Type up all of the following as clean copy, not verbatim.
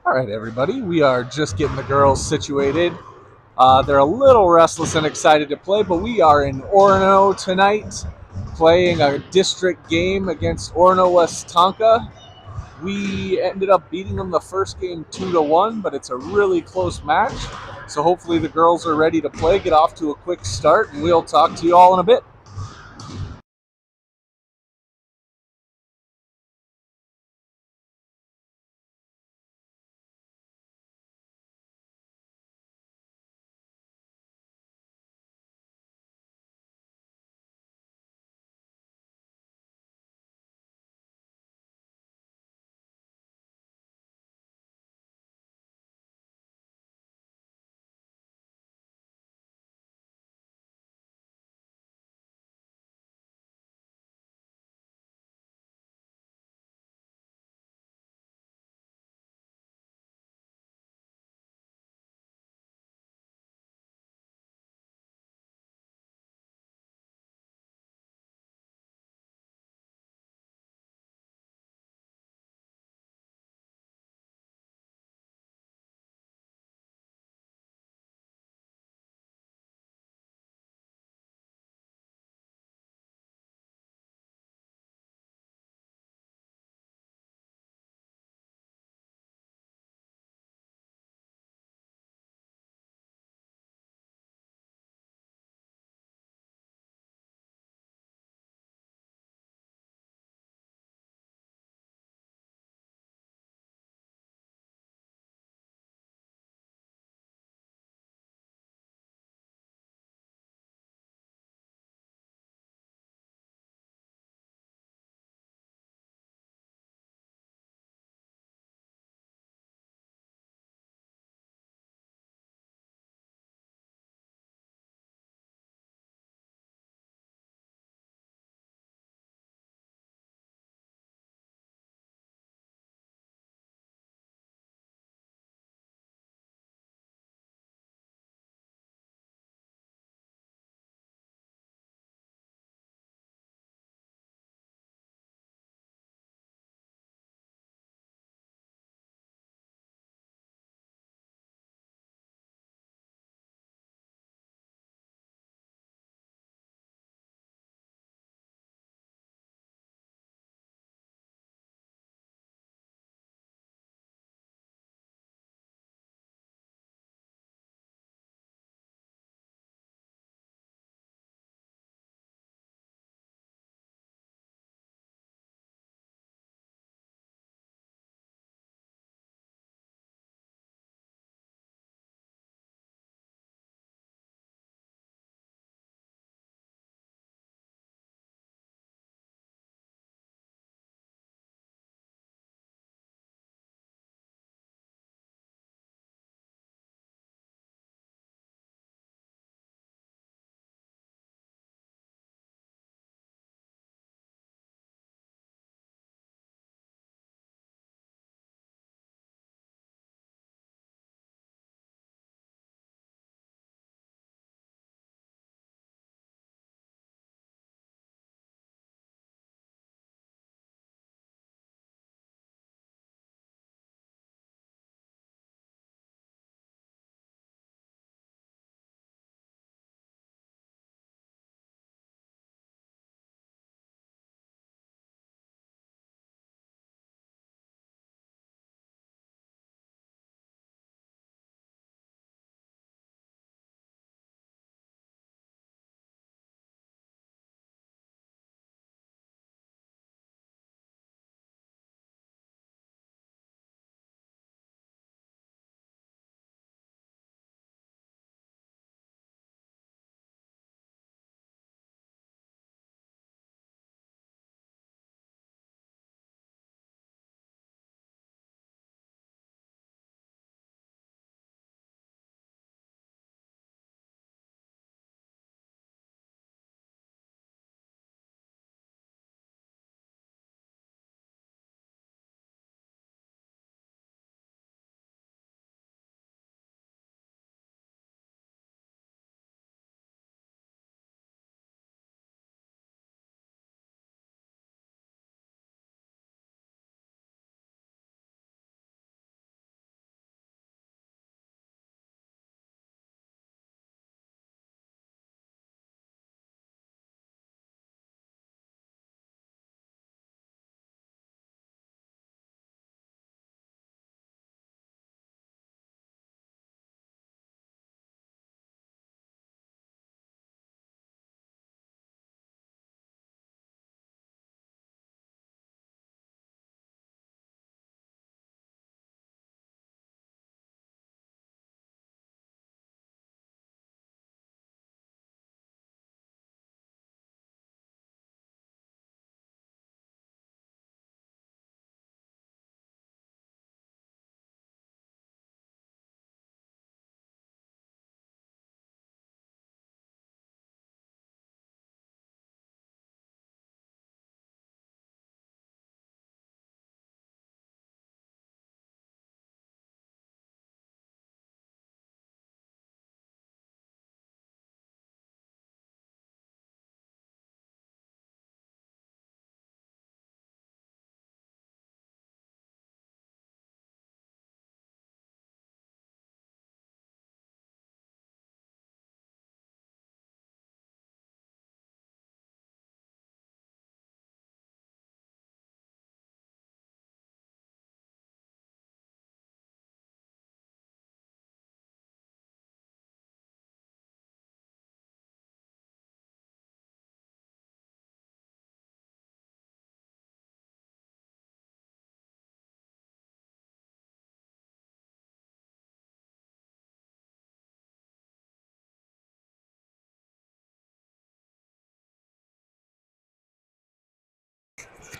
All right, everybody, we are just getting the girls situated. They're a little restless and excited to play, but we are in Orono tonight playing a district game against Orono Westonka. We ended up beating them the first game 2-1, but it's a really close match. So hopefully the girls are ready to play, get off to a quick start, and we'll talk to you all in a bit.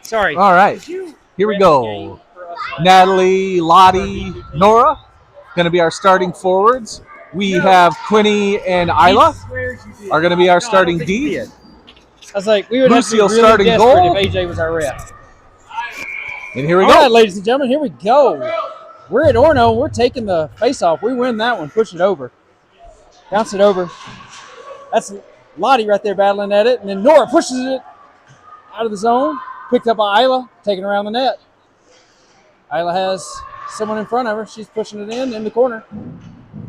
Sorry. All right. Here we go. Natalie, Lottie, Nora going to be our starting forwards. We have Quinny and Isla are going to be our starting D. I was like, we would Lucille have to be really starting desperate goal. if AJ was our rep. And here we All go. right, ladies and gentlemen, here we go. We're at Orono. We're taking the face-off. We win that one. Push it over. Bounce it over. That's Lottie right there battling at it. And then Nora pushes it out of the zone. Picked up by Isla, taking around the net. Isla has someone in front of her. She's pushing it in the corner.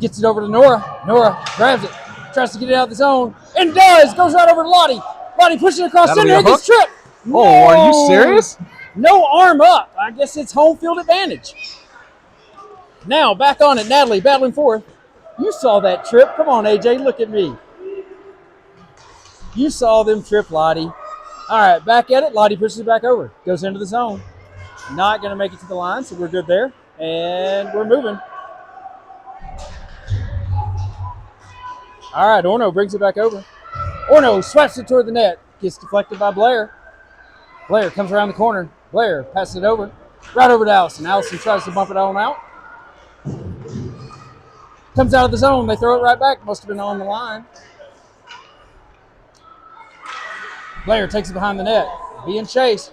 Gets it over to Nora. Nora grabs it. Tries to get it out of the zone. And does. Goes right over to Lottie. Lottie pushes it across center and gets tripped. Oh, are you serious? No arm up. I guess it's home field advantage. Now, back on it. Natalie battling forth. You saw that trip. Come on, AJ. Look at me. You saw them trip Lottie. All right, back at it. Lottie pushes it back over. Goes into the zone. Not going to make it to the line, so we're good there. And we're moving. All right, Orono brings it back over. Orono swats it toward the net. Gets deflected by Blair. Blair comes around the corner. Blair passes it over. Right over to Allison. Allison tries to bump it on out. Comes out of the zone. They throw it right back. Must have been on the line. Blair takes it behind the net. Being chased.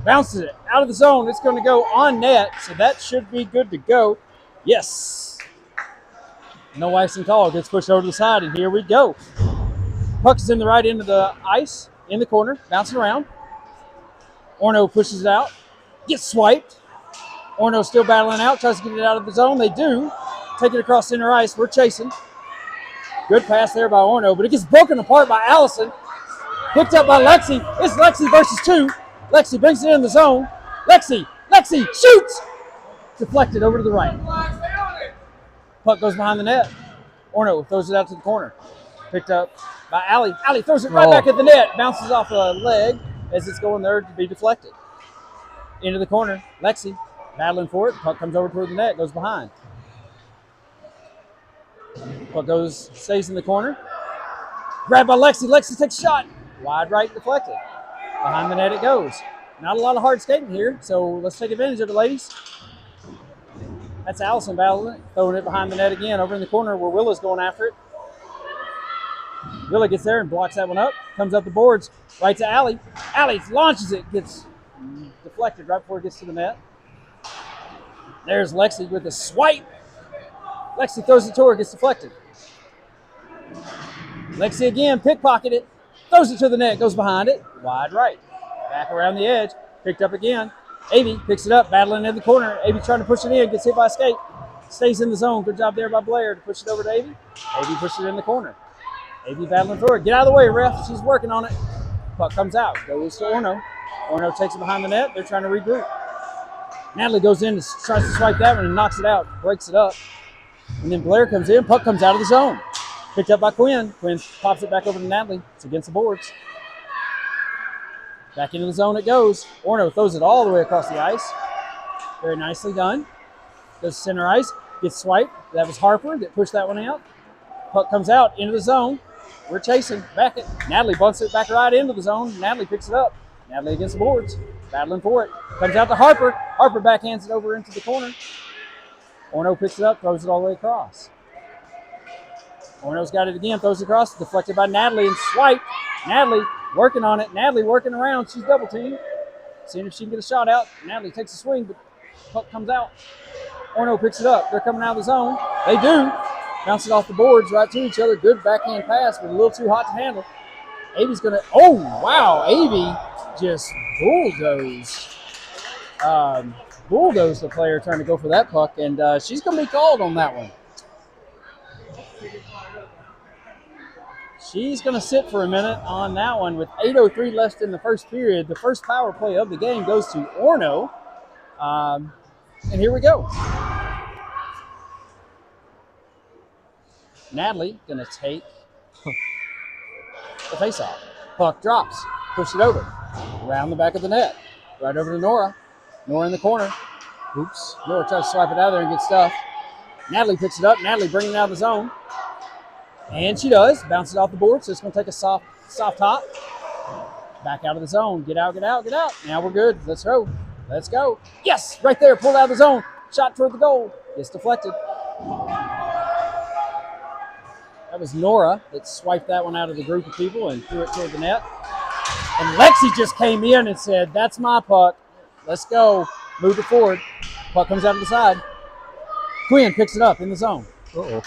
Bounces it out of the zone. It's going to go on net, so that should be good to go. Yes. No icing call. Gets pushed over to the side, and here we go. Puck is in the right end of the ice, in the corner, bouncing around. Orono pushes it out. Gets swiped. Orono still battling out, tries to get it out of the zone. They do. Take it across center ice. We're chasing. Good pass there by Orono, but it gets broken apart by Allison. Picked up by Lexi. It's Lexi versus two. Lexi brings it in the zone. Lexi shoots. Deflected over to the right. Puck goes behind the net. Orono throws it out to the corner. Picked up by Allie. Allie throws it right back at the net. Bounces off a leg as it's going there to be deflected. Into the corner. Lexi battling for it. Puck comes over toward the net. Goes behind. Puck stays in the corner. Grabbed by Lexi. Lexi takes a shot. Wide right, deflected. Behind the net it goes. Not a lot of hard skating here, so let's take advantage of it, ladies. That's Allison battling it, throwing it behind the net again, over in the corner where Willa's going after it. Willa gets there and blocks that one up. Comes up the boards, right to Allie. Allie launches it, gets deflected right before it gets to the net. There's Lexi with a swipe. Lexi throws it to her, gets deflected. Lexi again, pickpocket it. Throws it to the net, goes behind it. Wide right. Back around the edge. Picked up again. Avy picks it up, battling in the corner. Avy trying to push it in, gets hit by a skate. Stays in the zone. Good job there by Blair to push it over to Avy. Avy pushes it in the corner. Avy battling for it. Get out of the way, ref. She's working on it. Puck comes out. Goes to Orono. Orono takes it behind the net. They're trying to regroup. Natalie goes in and tries to swipe that one and knocks it out. Breaks it up. And then Blair comes in. Puck comes out of the zone. Picked up by Quinn. Quinn pops it back over to Natalie. It's against the boards. Back into the zone it goes. Orono throws it all the way across the ice. Very nicely done. Goes to center ice. Gets swiped. That was Harper that pushed that one out. Puck comes out into the zone. We're chasing. Back it. Natalie bunts it back right into the zone. Natalie picks it up. Natalie against the boards. Battling for it. Comes out to Harper. Harper backhands it over into the corner. Orono picks it up. Throws it all the way across. Orono's got it again, throws it across, deflected by Natalie and swiped. Natalie working on it. Natalie working around. She's double teamed. Seeing if she can get a shot out. Natalie takes a swing, but puck comes out. Orono picks it up. They're coming out of the zone. They do. Bounce it off the boards right to each other. Good backhand pass, but a little too hot to handle. Avy's going to, oh, wow. Avy just bulldozed the player trying to go for that puck, and she's going to be called on that one. She's going to sit for a minute on that one with 8:03 left in the first period. The first power play of the game goes to Orono. And here we go. Natalie going to take the face-off. Puck drops. Push it over. Around the back of the net. Right over to Nora. Nora in the corner. Oops. Nora tries to swipe it out of there and get stuffed. Natalie picks it up. Natalie bringing it out of the zone. And she does. Bounces off the board, so it's going to take a soft hop. Back out of the zone. Get out, get out, get out. Now we're good. Let's go. Let's go. Yes, right there. Pulled out of the zone. Shot toward the goal. Gets deflected. That was Nora that swiped that one out of the group of people and threw it toward the net. And Lexi just came in and said, that's my puck. Let's go. Move it forward. Puck comes out of the side. Quinn picks it up in the zone. Uh-oh.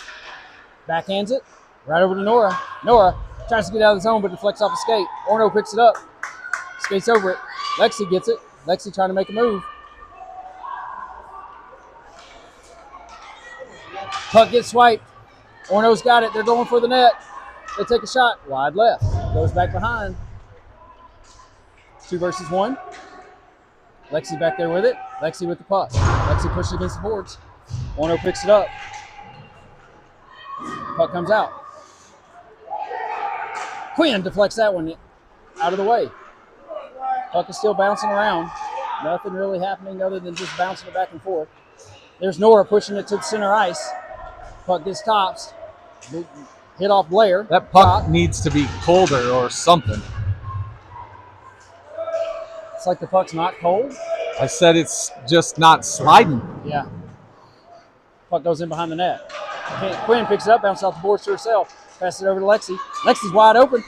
Backhands it. Right over to Nora. Nora tries to get out of the zone, but deflects off a skate. Orono picks it up. Skates over it. Lexi gets it. Lexi trying to make a move. Puck gets swiped. Orono's got it. They're going for the net. They take a shot. Wide left. Goes back behind. 2 versus 1. Lexi back there with it. Lexi with the puck. Lexi pushes against the boards. Orono picks it up. Puck comes out. Quinn deflects that one out of the way. Puck is still bouncing around. Nothing really happening other than just bouncing it back and forth. There's Nora pushing it to the center ice. Puck gets tops. Hit off Blair. That puck needs to be colder or something. It's like the puck's not cold. I said it's just not sliding. Yeah. Puck goes in behind the net. Quinn picks it up, bounces off the boards to herself. Passes it over to Lexi. Lexi's wide open.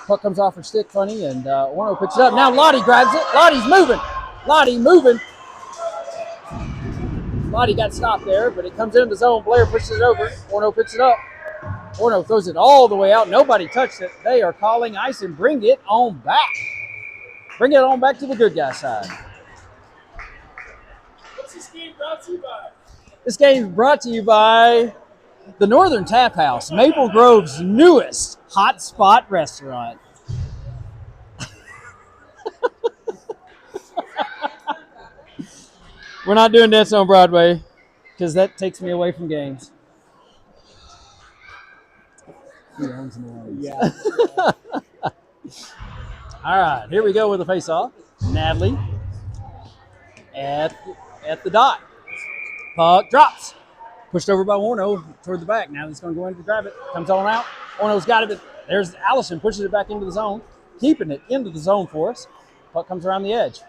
Puck comes off her stick funny, and Orono picks it up. Now Lottie grabs it. Lottie's moving. Lottie moving. Lottie got stopped there, but it comes into the zone. Blair pushes it over. Orono picks it up. Orono throws it all the way out. Nobody touched it. They are calling ice and bring it on back. Bring it on back to the good guy side. What's this game brought to you by? This game is brought to you by the Northern Tap House, Maple Grove's newest hot spot restaurant. We're not doing this on Broadway because that takes me away from games. Yeah. All right, here we go with the face-off. Natalie at the dot. Puck drops. Pushed over by Orono toward the back. Now he's going to go in to grab it. Comes on out. Orno's got it, but there's Allison. Pushes it back into the zone. Keeping it into the zone for us. Puck comes around the edge.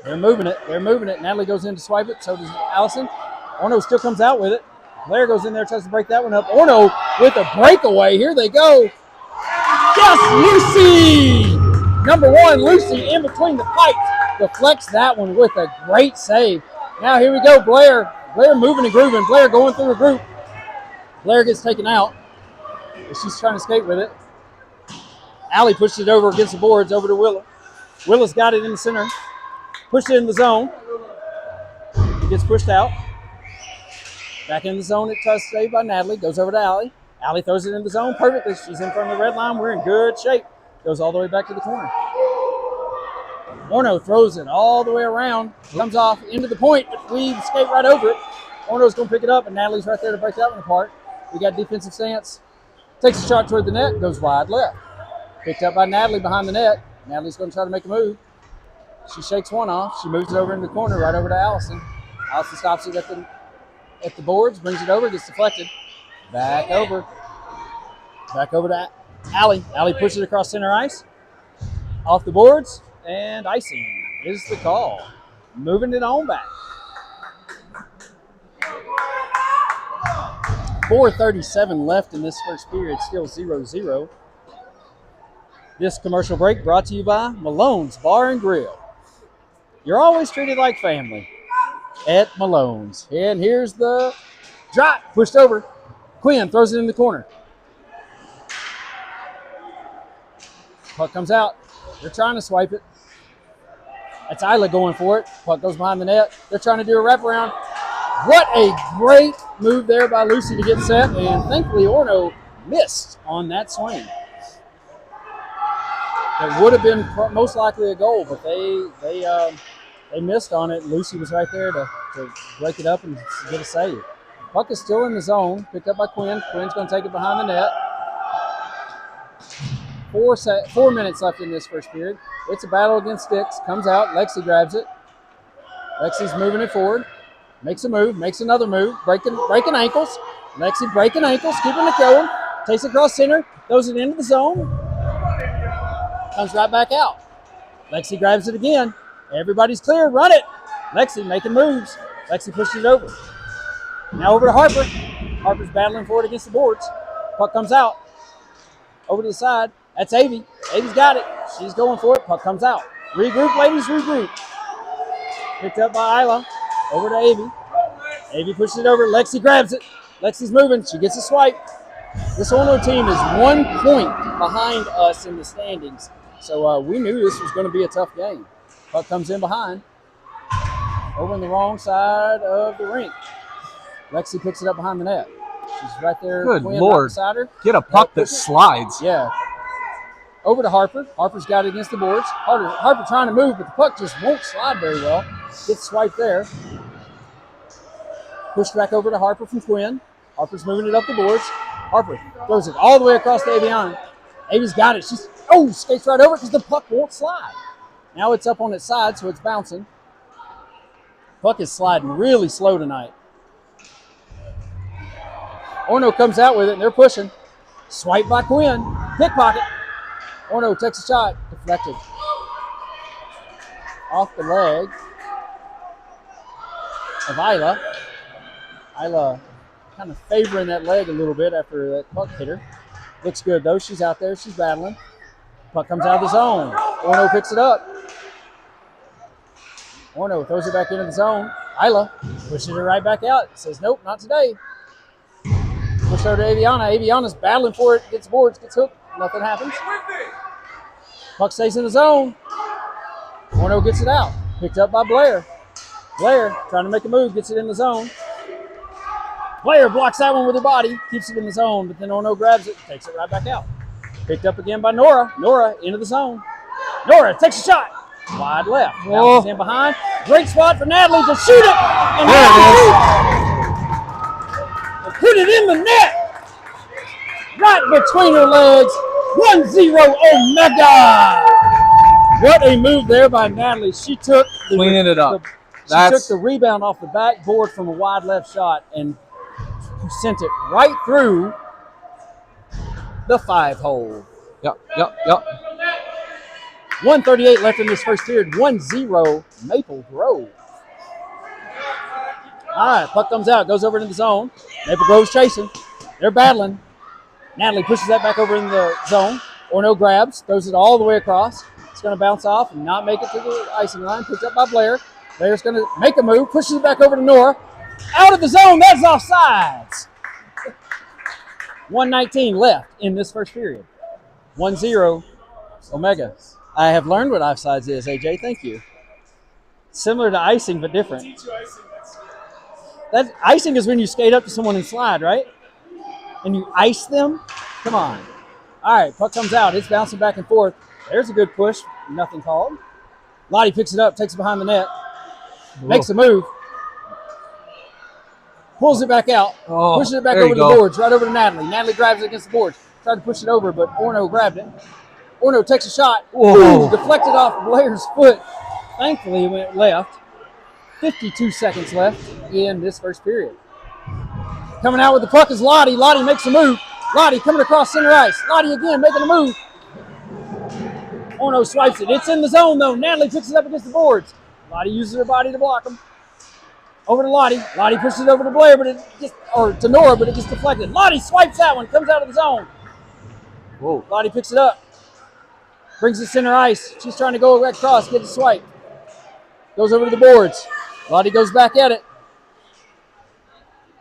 They're moving it. They're moving it. Natalie goes in to swipe it. So does Allison. Orono still comes out with it. Blair goes in there, tries to break that one up. Orono with a breakaway. Here they go. Yes, Lucy! Number 1, Lucy in between the pipes. Deflects that one with a great save. Now here we go, Blair. Blair moving and grooving. Blair going through a group. Blair gets taken out. She's trying to skate with it. Allie pushed it over against the boards, over to Willa. Willa's got it in the center. Pushed it in the zone. It gets pushed out. Back in the zone, it tries to save by Natalie. Goes over to Allie. Allie throws it in the zone perfectly. She's in front of the red line. We're in good shape. Goes all the way back to the corner. Orono throws it all the way around. Comes off into the point, but we skate right over it. Orno's going to pick it up, and Natalie's right there to break that one apart. We got defensive stance. Takes a shot toward the net. Goes wide left. Picked up by Natalie behind the net. Natalie's going to try to make a move. She shakes one off. She moves it over in the corner, right over to Allison. Allison stops it at the boards, brings it over, gets deflected. Back over. Back over to Allie. Allie pushes it across center ice. Off the boards, and icing is the call. Moving it on back. 4:37 left in this first period, still 0-0. This commercial break brought to you by Malone's Bar and Grill. You're always treated like family at Malone's. And here's the drop, pushed over. Quinn throws it in the corner. Puck comes out. They're trying to swipe it. That's Isla going for it. Puck goes behind the net. They're trying to do a wraparound. What a great move there by Lucy to get set, and thankfully Orono missed on that swing. It would have been most likely a goal, but they missed on it. Lucy was right there to break it up and get a save. Puck is still in the zone, picked up by Quinn. Quinn's going to take it behind the net. 4 minutes left in this first period. It's a battle against sticks. Comes out. Lexi grabs it. Lexi's moving it forward. Makes a move. Makes another move. Breaking ankles. Lexi breaking ankles. Keeping it going. Takes it across center. Throws it into the zone. comes right back out. Lexi grabs it again. Everybody's clear. Run it. Lexi making moves. Lexi pushes it over. Now over to Harper. Harper's battling for it against the boards. Puck comes out. Over to the side. That's Avy. Avy's got it. She's going for it. Puck comes out. Regroup, ladies, regroup. Picked up by Isla. Over to Avy. Avy pushes it over. Lexi grabs it. Lexi's moving. She gets a swipe. This Orono team is 1 point behind us in the standings. So we knew this was going to be a tough game. Puck comes in behind. Over on the wrong side of the rink. Lexi picks it up behind the net. She's right there. Good Quinn Lord. right beside her. Get a puck that slides. Yeah. Over to Harper. Harper's got it against the boards. Harper trying to move, but the puck just won't slide very well. Gets swiped there. Pushed back over to Harper from Quinn. Harper's moving it up the boards. Harper throws it all the way across to Aviana. Avy's got it. She's skates right over because the puck won't slide. Now it's up on its side, so it's bouncing. Puck is sliding really slow tonight. Orono comes out with it, and they're pushing. Swipe by Quinn. Pickpocket. Orono takes a shot. Deflected. Off the leg of Isla. Isla kind of favoring that leg a little bit after that puck hit her. Looks good, though. She's out there. She's battling. Puck comes out of the zone. Orono picks it up. Orono throws it back into the zone. Isla pushes it right back out. Says, nope, not today. Push over to Aviana. Aviana's battling for it. Gets boards, gets hooked. Nothing happens. Puck stays in the zone. Orono gets it out. Picked up by Blair. Blair trying to make a move. Gets it in the zone. Blair blocks that one with her body. Keeps it in the zone, but then Orono grabs it. Takes it right back out. Picked up again by Nora. Nora into the zone. Nora takes a shot. Wide left. Bounces in behind. Great spot for Natalie to shoot it. And there it is. Put it in the net. Right between her legs. 1-0 Omega. What a move there by Natalie. She took Cleaning it up. She took the rebound off the backboard from a wide left shot and sent it right through the 5-hole. Yep. 1:38 left in this first period. 1-0 Maple Grove. All right, puck comes out, goes over into the zone. Maple Grove's chasing. They're battling. Natalie pushes that back over in the zone. Orono grabs, throws it all the way across. It's going to bounce off and not make it to the icing line. Picked up by Blair. Blair's going to make a move, pushes it back over to Nora. Out of the zone, that's offsides. 1:19 left in this first period. 1-0 Omega. I have learned what offsides is, AJ. Thank you. Similar to icing, but different. That icing is when you skate up to someone and slide, right? And you ice them. Come on. All right, puck comes out. It's bouncing back and forth. There's a good push. Nothing called. Lottie picks it up, takes it behind the net, makes a move, pulls it back out, pushes it back over the boards, right over to Natalie. Natalie grabs it against the boards. Tried to push it over, but Orono grabbed it. Orono takes a shot. Ooh, deflected off Blair's foot. Thankfully, it went left. 52 seconds left in this first period. Coming out with the puck is Lottie. Lottie makes a move. Lottie coming across center ice. Lottie again making a move. Orono swipes it. It's in the zone, though. Natalie picks it up against the boards. Lottie uses her body to block them. Over to Lottie. Lottie pushes it over to Blair, to Nora, but it gets deflected. Lottie swipes that one. Comes out of the zone. Whoa. Lottie picks it up. Brings it center ice. She's trying to go across, get a swipe. Goes over to the boards. Lottie goes back at it.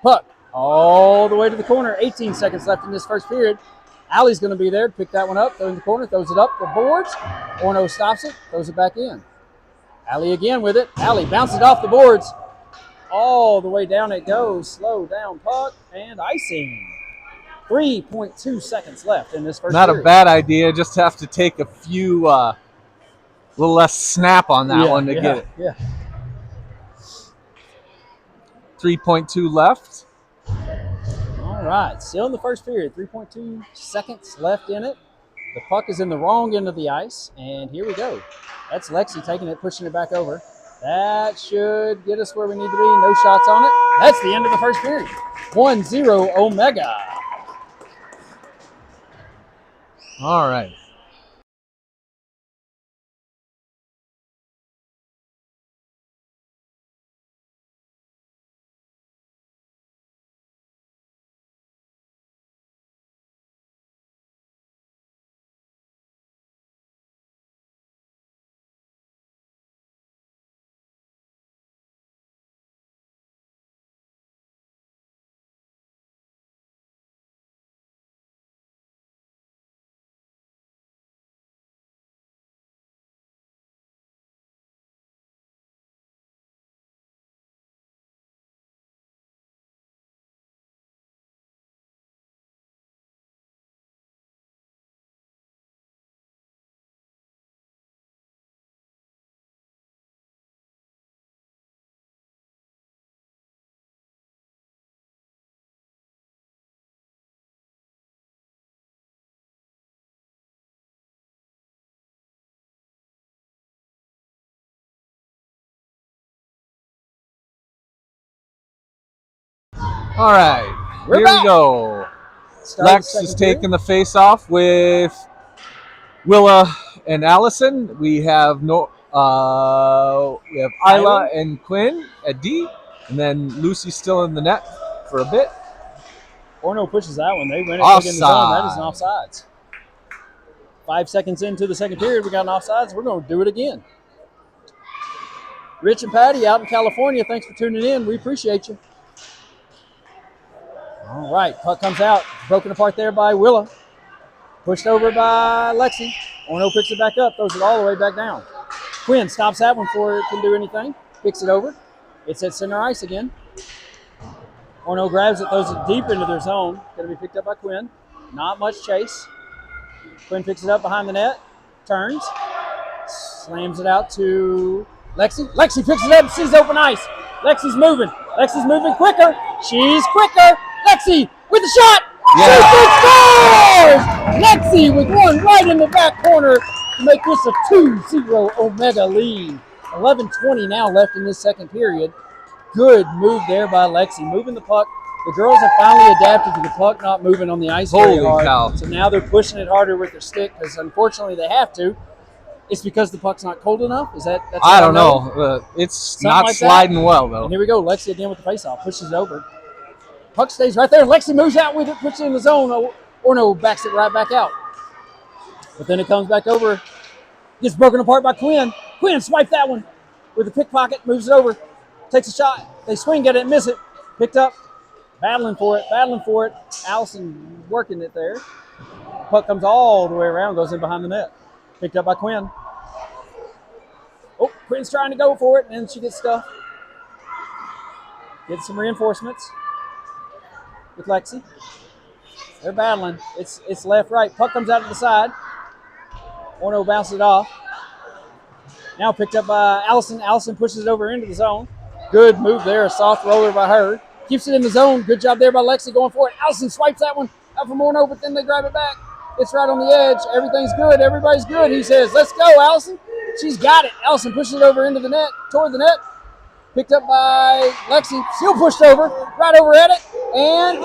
Puck all the way to the corner. 18 seconds left in this first period. Allie's going to be there to pick that one up. Throw in the corner, throws it up the boards. Orono stops it, throws it back in. Allie again with it. Allie bounces it off the boards. All the way down it goes. Slow down puck and icing. 3.2 seconds left in this first period. Not a bad idea. Just have to take a few, little less snap on that one to get it. Yeah. 3.2 left. All right, still in the first period. 3.2 seconds left in it. The puck is in the wrong end of the ice, and here we go. That's Lexi taking it, pushing it back over. That should get us where we need to be. No shots on it. That's the end of the first period. 1-0 Omega. All right. All right, We're here back. we go. Start Lex is taking the face-off with Willa and Allison. We have Isla and Quinn at D, and then Lucy's still in the net for a bit. Orono pushes that one. They win it big in the zone. That is an offsides. 5 seconds into the second period, we got an offsides. We're going to do it again. Rich and Patty out in California, thanks for tuning in. We appreciate you. All right, puck comes out. Broken apart there by Willa. Pushed over by Lexi. Orono picks it back up, throws it all the way back down. Quinn stops that one before it can do anything. Picks it over. It's at center ice again. Orono grabs it, throws it deep into their zone. Going to be picked up by Quinn. Not much chase. Quinn picks it up behind the net. Turns. Slams it out to Lexi. Lexi picks it up and sees open ice. Lexi's moving. Lexi's moving quicker. She's quicker. Lexi with the shot. Yeah. She scores! Lexi with one right in the back corner to make this a 2-0 OMGHA lead. 11:20 now left in this second period. Good move there by Lexi, moving the puck. The girls have finally adapted to the puck not moving on the ice very hard. Cow. So now they're pushing it harder with their stick because unfortunately they have to. It's because the puck's not cold enough? Is that? That's I don't know. It's Something not like sliding well, though. And here we go. Lexi again with the faceoff. Pushes it over. Puck stays right there. Lexi moves out with it, puts it in the zone. Orono backs it right back out. But then it comes back over. Gets broken apart by Quinn. Quinn swiped that one with a pickpocket. Moves it over. Takes a shot. They swing at it and miss it. Picked up. Battling for it. Allison working it there. Puck comes all the way around. Goes in behind the net. Picked up by Quinn. Oh, Quinn's trying to go for it, and then she gets stuffed. Gets some reinforcements with Lexi. They're battling. It's left-right. Puck comes out to the side. Orono bounces it off. Now picked up by Allison. Allison pushes it over into the zone. Good move there. A soft roller by her. Keeps it in the zone. Good job there by Lexi going for it. Allison swipes that one out from Orono, but then they grab it back. It's right on the edge. Everything's good. Everybody's good. He says, let's go, Allison. She's got it. Allison pushes it over into the net, toward the net. Picked up by Lexi. Still pushed over. Right over at it. And,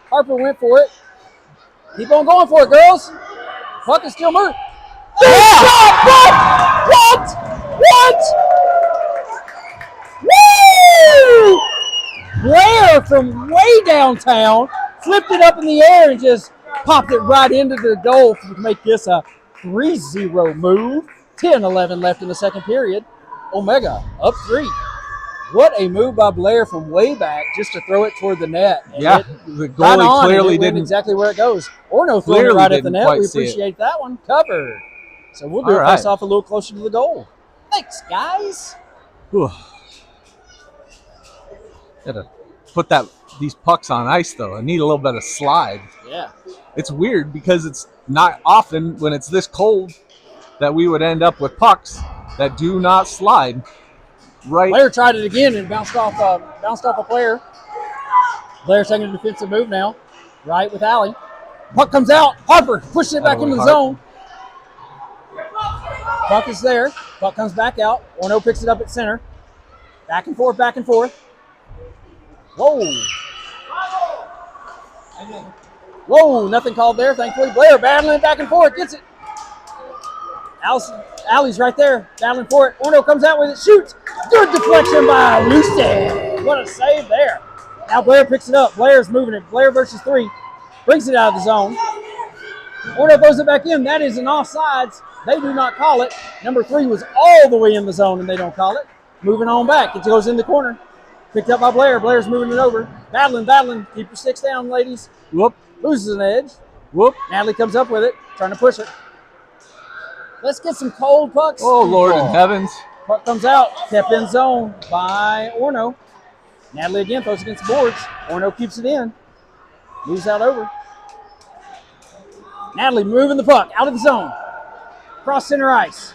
Harper went for it. Keep on going for it, girls. Puck is still moving. What? Woo! Blair from way downtown flipped it up in the air and just popped it right into the goal to make this a 3-0 move. 10-11 left in the second period. OMGHA up 3. What a move by Blair from way back just to throw it toward the net. And the goalie clearly didn't exactly where it goes. Orono throwing it right at the net. We appreciate that one. Covered. So we'll do a pass off a little closer to the goal. Thanks, guys. Gotta put these pucks on ice, though. I need a little bit of slide. Yeah. It's weird because it's not often when it's this cold that we would end up with pucks that do not slide. Right. Blair tried it again and bounced off a player. Blair taking a defensive move now. Right with Allie. Puck comes out. Harper pushes it back into the zone. Puck is there. Puck comes back out. Orono picks it up at center. Back and forth. Whoa, nothing called there, thankfully. Blair battling back and forth, gets it. Allie's right there, battling for it. Orono comes out with it, shoots. Good deflection by Lucy. What a save there. Now Blair picks it up. Blair's moving it. Blair versus 3. Brings it out of the zone. Orono throws it back in. That is an offsides. They do not call it. Number 3 was all the way in the zone and they don't call it. Moving on back. It goes in the corner. Picked up by Blair. Blair's moving it over. Battling. Keep your sticks down, ladies. Whoop. Loses an edge. Whoop. Natalie comes up with it. Trying to push it. Let's get some cold pucks. Oh, Lord in heavens. Puck comes out. Kept in zone by Orono. Natalie again throws against the boards. Orono keeps it in. Moves out over. Natalie moving the puck out of the zone. Cross center ice.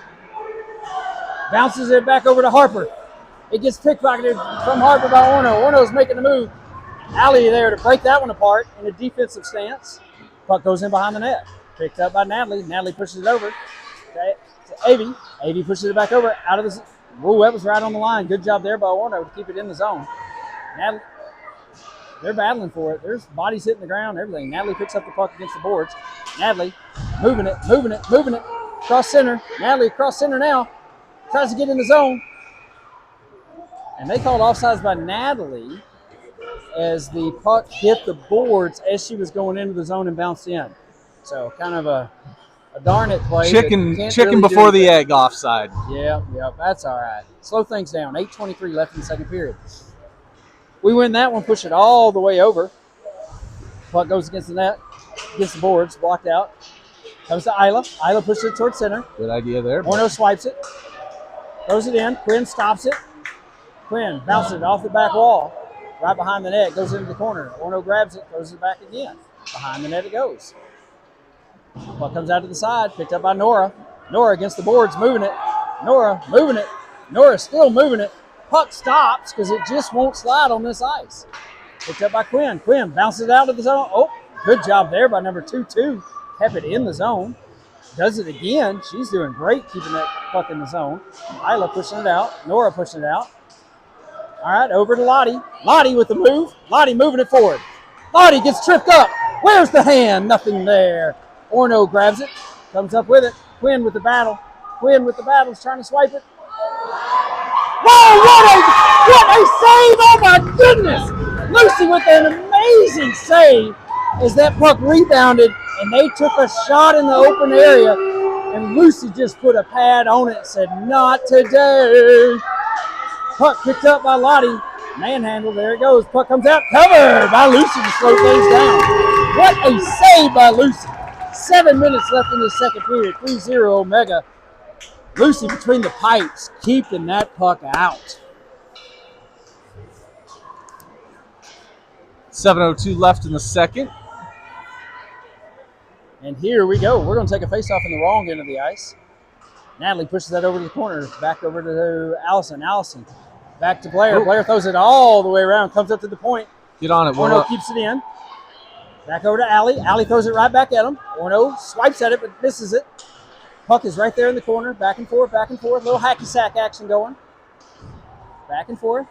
Bounces it back over to Harper. It gets pickpocketed from Harper by Orono. Orno's making the move. Allie there to break that one apart in a defensive stance. Puck goes in behind the net. Picked up by Natalie. Natalie pushes it over. Okay, to Avy. Avy pushes it back over. Out of the. Whoa, that was right on the line. Good job there by Orono to keep it in the zone. They're battling for it. There's bodies hitting the ground, everything. Natalie picks up the puck against the boards. Natalie moving it. Cross center. Natalie across center now. Tries to get in the zone. And they called offsides by Natalie as the puck hit the boards as she was going into the zone and bounced in. So kind of a darn it play. Chicken before the egg offside. Yeah, that's all right. Slow things down. 8:23 left in the second period. We win that one, push it all the way over. Puck goes against the net, against the boards, blocked out. Comes to Isla. Isla pushes it towards center. Good idea there. Orono swipes it, throws it in. Quinn stops it. Quinn bounces it off the back wall, right behind the net, goes into the corner. Orono grabs it, throws it back again. Behind the net it goes. Puck comes out to the side, picked up by Nora. Nora against the boards, moving it. Nora moving it. Nora still moving it. Puck stops because it just won't slide on this ice. Picked up by Quinn. Quinn bounces it out of the zone. Oh, good job there by number 22. Kept it in the zone. Does it again. She's doing great keeping that puck in the zone. Isla pushing it out. Nora pushing it out. All right, over to Lottie. Lottie with the move. Lottie moving it forward. Lottie gets tripped up. Where's the hand? Nothing there. Orono grabs it. Comes up with it. Quinn with the battle. Quinn with the battle. Is trying to swipe it. Whoa, what a save! Oh my goodness! Lucy with an amazing save as that puck rebounded and they took a shot in the open area and Lucy just put a pad on it and said, not today. Puck picked up by Lottie. Manhandle, there it goes. Puck comes out, covered by Lucy to slow things down. What a save by Lucy. 7 minutes left in the second period, 3-0 Omega. Lucy between the pipes, keeping that puck out. 7:02 left in the second. And here we go. We're going to take a face-off in the wrong end of the ice. Natalie pushes that over to the corner, back over to Allison. Allison back to Blair. Ooh. Blair throws it all the way around, comes up to the point. Get on it, Orono keeps it in. Back over to Allie. Allie throws it right back at him. Orono swipes at it but misses it. Puck is right there in the corner. Back and forth, back and forth. Little hacky sack action going. Back and forth.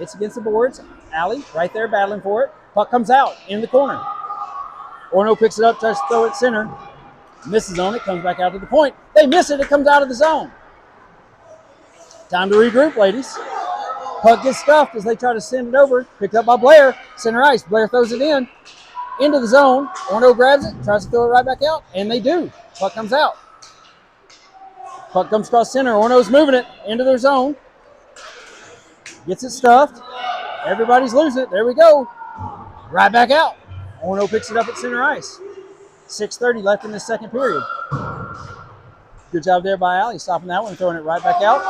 It's against the boards. Allie right there battling for it. Puck comes out in the corner. Orono picks it up, tries to throw it center. Misses on it, comes back out to the point. They miss it, it comes out of the zone. Time to regroup, ladies. Puck gets stuffed as they try to send it over. Picked up by Blair. Center ice. Blair throws it in. Into the zone. Orono grabs it, tries to throw it right back out, and they do. Puck comes out. Puck comes across center. Orono's moving it into their zone. Gets it stuffed. Everybody's losing it. There we go. Right back out. Orono picks it up at center ice. 6:30 left in the second period. Good job there by Allie, stopping that one, throwing it right back out.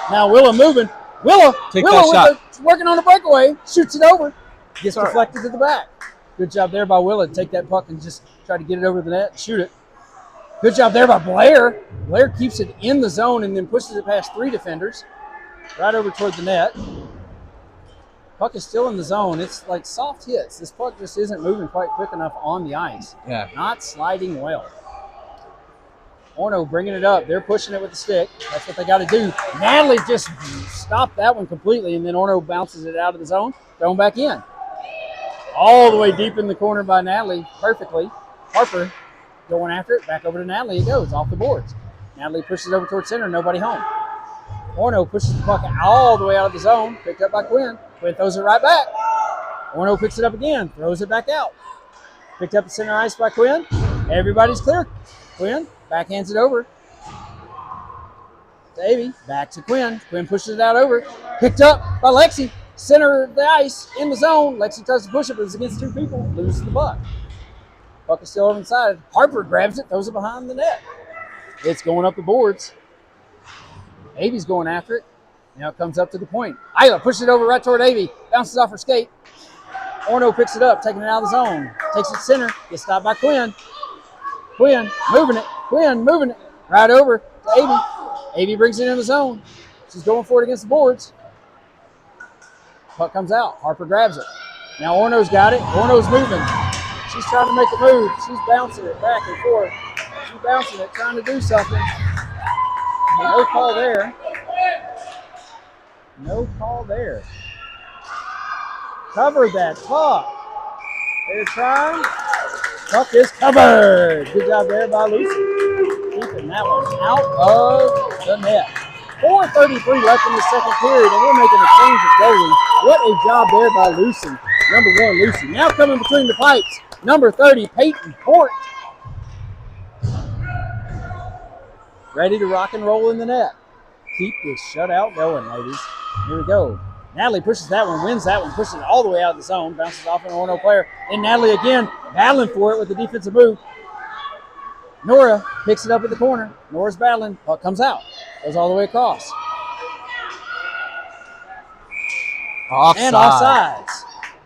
Now Willa moving. Willa working on a breakaway. Shoots it over. Gets deflected to the back. Good job there by Willa to take that puck and just try to get it over the net and shoot it. Good job there by Blair. Blair keeps it in the zone and then pushes it past three defenders. Right over toward the net. Puck is still in the zone. It's like soft hits. This puck just isn't moving quite quick enough on the ice. Yeah. Not sliding well. Orono bringing it up. They're pushing it with the stick. That's what they got to do. Natalie just stopped that one completely, and then Orono bounces it out of the zone, thrown back in. All the way deep in the corner by Natalie, perfectly. Harper going after it. Back over to Natalie. It goes off the boards. Natalie pushes it over towards center. Nobody home. Orono pushes the puck all the way out of the zone. Picked up by Quinn. Quinn throws it right back. Orono picks it up again. Throws it back out. Picked up the center ice by Quinn. Everybody's clear. Quinn backhands it over to Avy. Back to Quinn. Quinn pushes it out over. Picked up by Lexi. Center of the ice in the zone. Lexi tries to push it, but it's against two people. Loses the puck. Puck is still over inside. Harper grabs it, throws it behind the net. It's going up the boards. Avy's going after it. Now it comes up to the point. Isla pushes it over right toward Avy. Bounces off her skate. Orono picks it up, taking it out of the zone. Takes it center. Gets stopped by Quinn. Quinn moving it. Quinn moving it. Right over to Avy. Avy brings it in the zone. She's going for it against the boards. Puck comes out. Harper grabs it. Now Orono's got it. Orono's moving. She's trying to make a move. She's bouncing it back and forth. She's bouncing it, trying to do something. No call there. No call there. Cover that puck. They're trying. Puck is covered. Good job there by Lucy. Keeping that one out of the net. 4:33 left in the second period, and we're making a change of goalie. What a job there by Lucy. Number 1, Lucy. Now coming between the pipes, number 30, Peyton Port. Ready to rock and roll in the net. Keep this shutout going, ladies. Here we go. Natalie pushes that one, wins that one, pushes it all the way out of the zone, bounces off an Orono player. Then Natalie again, battling for it with the defensive move. Nora picks it up at the corner. Nora's battling. Puck comes out. Goes all the way across. Offside. And offsides.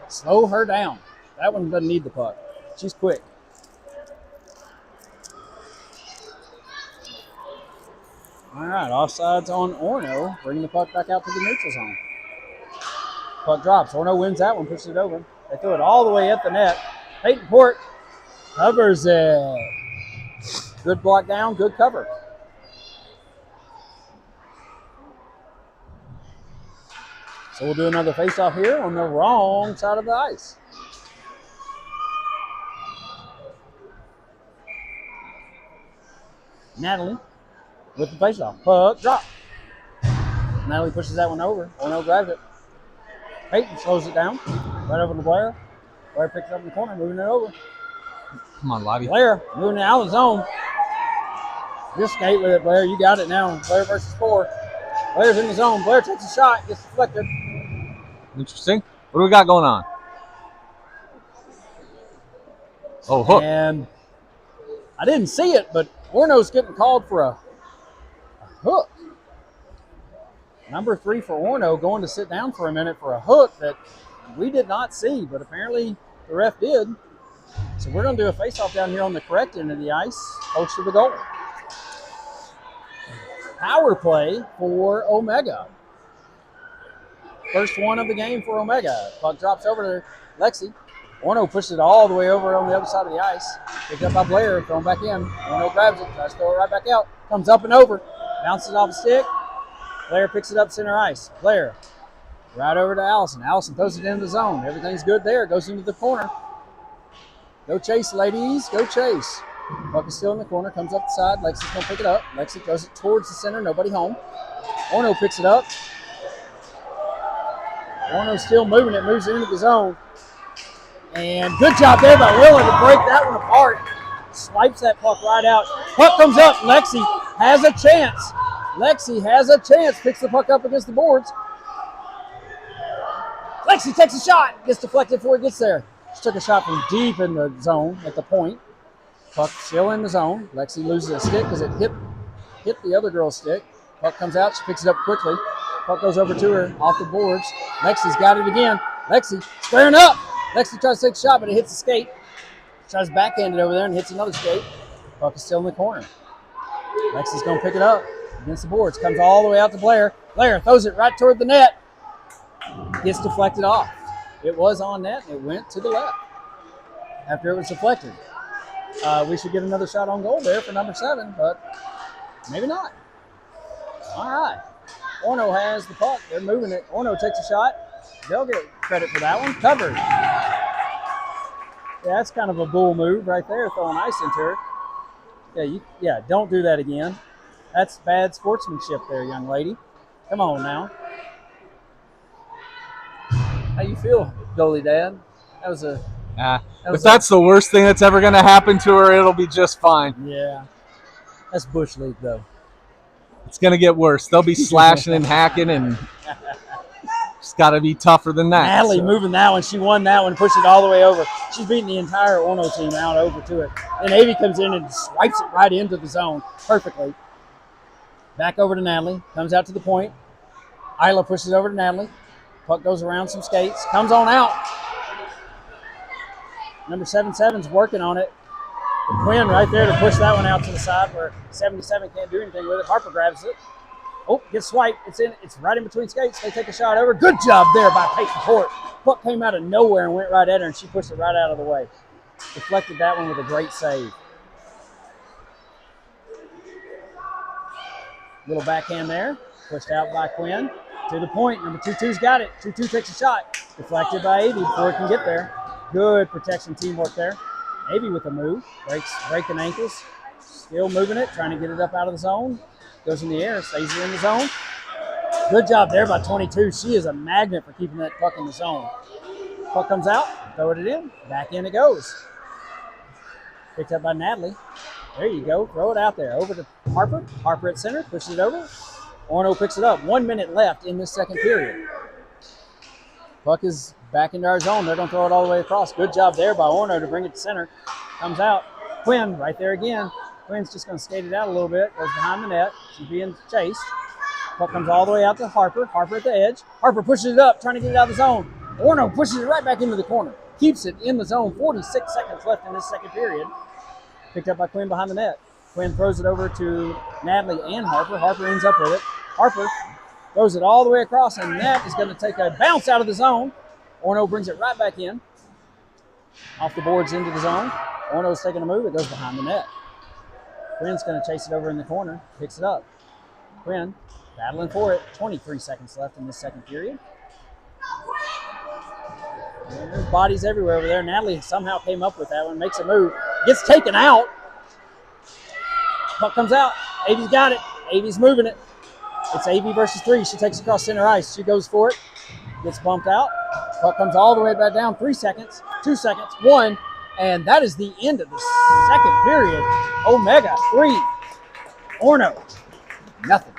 Slow her down. That one doesn't need the puck. She's quick. All right, offsides on Orono. Bring the puck back out to the neutral zone. Puck drops. Orono wins that one, pushes it over. They throw it all the way at the net. Peyton Port covers it. Good block down, good cover. So we'll do another face-off here on the wrong side of the ice. Natalie with the face-off. Puck drop. Natalie pushes that one over. Orono grabs it. Peyton slows it down. Right over to Blair. Blair picks it up in the corner, moving it over. Come on, Lottie. Blair moving it out of the zone. Just skate with it, Blair. You got it now. Blair versus 4. Blair's in the zone. Blair takes a shot, gets deflected. Interesting. What do we got going on? Oh, hook. And I didn't see it, but Orono's getting called for a hook. Number 3 for Orono going to sit down for a minute for a hook that we did not see, but apparently the ref did. So we're going to do a face-off down here on the correct end of the ice, close to the goal. Power play for Omega. First one of the game for Omega. Puck drops over to Lexi. Orono pushes it all the way over on the other side of the ice. Picked up by Blair, thrown back in. Orono grabs it, tries to throw it right back out. Comes up and over, bounces off a stick. Blair picks it up center ice. Blair right over to Allison. Allison throws it into the zone. Everything's good there. Goes into the corner. Go chase, ladies. Go chase. Puck is still in the corner. Comes up the side. Lexi's going to pick it up. Lexi throws it towards the center. Nobody home. Orono picks it up. Orono's still moving it. Moves it into the zone. And good job there by Willa to break that one apart. Swipes that puck right out. Puck comes up. Lexi has a chance. Lexi has a chance. Picks the puck up against the boards. Lexi takes a shot. Gets deflected before it gets there. She took a shot from deep in the zone at the point. Puck still in the zone. Lexi loses a stick because it hit the other girl's stick. Puck comes out. She picks it up quickly. Puck goes over to her off the boards. Lexi's got it again. Lexi squaring up. Lexi tries to take a shot, but it hits the skate. Tries to backhand it over there and hits another skate. Puck is still in the corner. Lexi's going to pick it up against the boards. Comes all the way out to Blair. Blair throws it right toward the net. Gets deflected off. It was on net, and it went to the left after it was deflected. We should get another shot on goal there for number 7, but maybe not. All right. Orono has the puck. They're moving it. Orono takes a shot. They'll get credit for that one. Covered. Yeah, that's kind of a bull move right there, throwing ice into her. Yeah, don't do that again. That's bad sportsmanship there, young lady. Come on now. How you feel, goalie dad? That was a... If that's the worst thing that's ever going to happen to her, it'll be just fine. Yeah. That's Bush League, though. It's going to get worse. They'll be slashing and hacking, and it's got to be tougher than that. Natalie moving that one. She won that one, pushed it all the way over. She's beating the entire Orono team out over to it. And Avy comes in and swipes it right into the zone perfectly. Back over to Natalie. Comes out to the point. Isla pushes over to Natalie. Puck goes around some skates. Comes on out. Number 77's working on it. Quinn right there to push that one out to the side where 77 can't do anything with it. Harper grabs it. Oh, gets swiped. It's right in between skates. They take a shot over. Good job there by Peyton Port. Puck came out of nowhere and went right at her, and she pushed it right out of the way. Deflected that one with a great save. Little backhand there. Pushed out by Quinn. To the point. Number 22's got it. 22 takes a shot. Deflected by Avy before it can get there. Good protection teamwork there. Avy with a move. Breaking ankles. Still moving it. Trying to get it up out of the zone. Goes in the air. Stays it in the zone. Good job there by 22. She is a magnet for keeping that puck in the zone. Puck comes out. Throw it in. Back in it goes. Picked up by Natalie. There you go. Throw it out there. Over to Harper. Harper at center. Pushes it over. Orono picks it up. 1 minute left in this second period. Puck is back into our zone. They're going to throw it all the way across. Good job there by Orono to bring it to center. Comes out. Quinn right there again. Quinn's just going to skate it out a little bit. Goes behind the net. She's being chased. Puck comes all the way out to Harper. Harper at the edge. Harper pushes it up, trying to get it out of the zone. Orono pushes it right back into the corner. Keeps it in the zone. 46 seconds left in this second period. Picked up by Quinn behind the net. Quinn throws it over to Natalie and Harper. Harper ends up with it. Harper throws it all the way across, and that is going to take a bounce out of the zone. Orono brings it right back in. Off the boards into the zone. Orno's taking a move. It goes behind the net. Quinn's going to chase it over in the corner. Picks it up. Quinn battling for it. 23 seconds left in this second period. And there's bodies everywhere over there. Natalie somehow came up with that one. Makes a move. Gets taken out. Puck comes out. Avy's got it. Avy's moving it. It's Avy versus 3. She takes it across center ice. She goes for it. Gets bumped out. Puck comes all the way back down. 3 seconds. 2 seconds. 1. And that is the end of the second period. OMGHA 3. Orono nothing.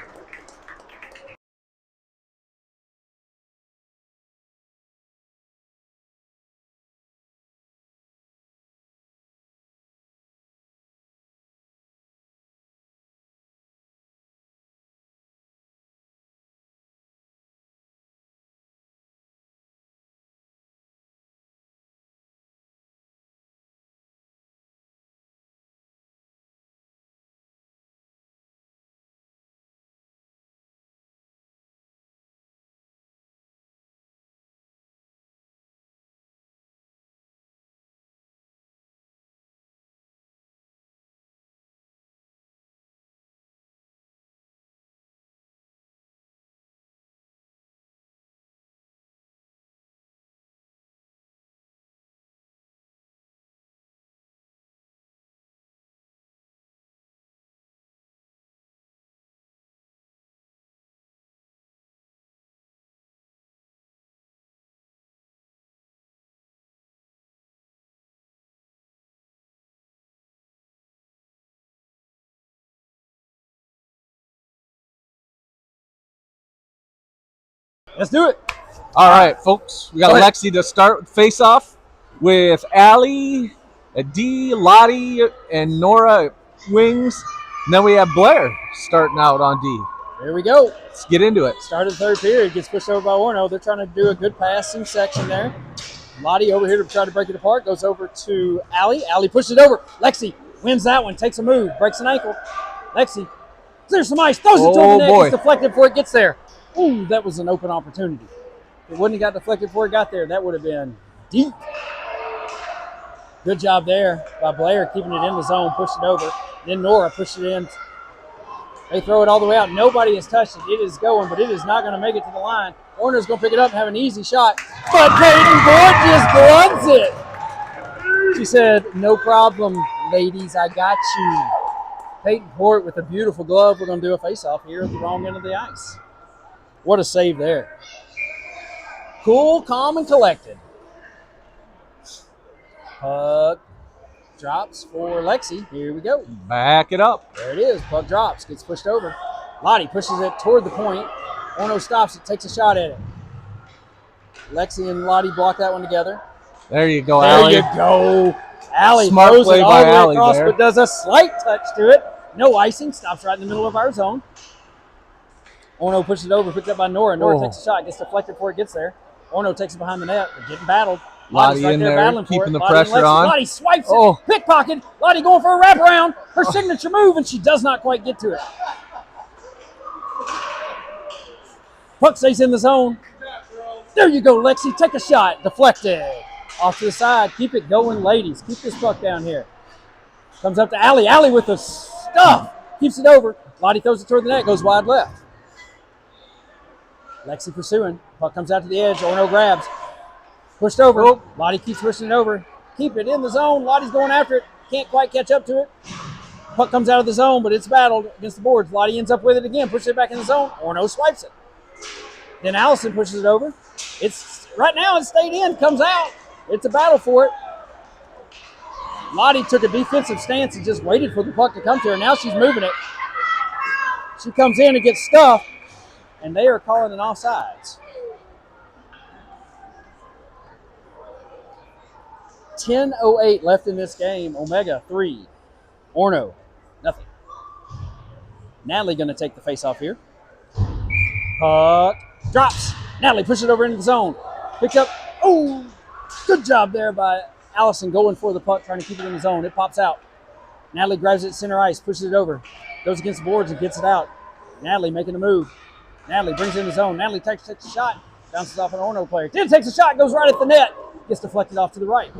Let's do it. All right, folks. We got Lexi to start face-off with Allie, D, Lottie, and Nora wings. And then we have Blair starting out on D. Here we go. Let's get into it. Start of the third period. Gets pushed over by Orono. They're trying to do a good passing section there. Lottie over here to try to break it apart. Goes over to Allie. Allie pushes it over. Lexi wins that one. Takes a move. Breaks an ankle. Lexi clears some ice. Throws it toward the net. Boy. Gets deflected before it gets there. Ooh, that was an open opportunity. If it wouldn't have got deflected before it got there, that would have been deep. Good job there by Blair, keeping it in the zone, pushed it over. Then Nora pushed it in. They throw it all the way out. Nobody has touched it. It is going, but it is not going to make it to the line. Orono's going to pick it up and have an easy shot. But Peyton Boyd just gloves it. She said, no problem, ladies, I got you. Peyton Port with a beautiful glove. We're going to do a face-off here at the wrong end of the ice. What a save there. Cool, calm, and collected. Puck drops for Lexi. Here we go. Back it up. There it is. Puck drops. Gets pushed over. Lottie pushes it toward the point. Orono stops it. Takes a shot at it. Lexi and Lottie block that one together. There you go, There Allie. you go. Allie Smart throws play it all by the way Allie across, there. but does a slight touch to it. No icing. Stops right in the middle of our zone. Orono pushes it over, picked up by Nora. Nora takes a shot, gets deflected before it gets there. Orono takes it behind the net. They're getting battled. Lottie right in there there, battling for keeping it. the Lottie pressure and Lexi. on. Lottie swipes it, Oh. pickpocket. Lottie going for a wraparound. Her signature move, and she does not quite get to it. Puck stays in the zone. There you go, Lexi. Take a shot. Deflected. Off to the side. Keep it going, ladies. Keep this puck down here. Comes up to Allie. Allie with the stuff. Keeps it over. Lottie throws it toward the net. Goes wide left. Lexi pursuing. Puck comes out to the edge. Orono grabs. Pushed over. Oh. Lottie keeps pushing it over. Keep it in the zone. Lottie's going after it. Can't quite catch up to it. Puck comes out of the zone, but it's battled against the boards. Lottie ends up with it again. Pushes it back in the zone. Orono swipes it. Then Allison pushes it over. It's right now. It stayed in. Comes out. It's a battle for it. Lottie took a defensive stance and just waited for the puck to come to her. Now she's moving it. She comes in and gets stuffed, and they are calling an offsides. 10:08 left in this game. Omega 3. Orono, nothing. Natalie going to take the face-off here. Puck drops. Natalie pushes it over into the zone. Picked up. Oh, good job there by Allison going for the puck, trying to keep it in the zone. It pops out. Natalie grabs it at center ice, pushes it over. Goes against the boards and gets it out. Natalie making a move. Natalie brings it in the zone. Natalie takes a shot. Bounces off an Orono player. Then takes a shot, goes right at the net. Gets deflected off to the right.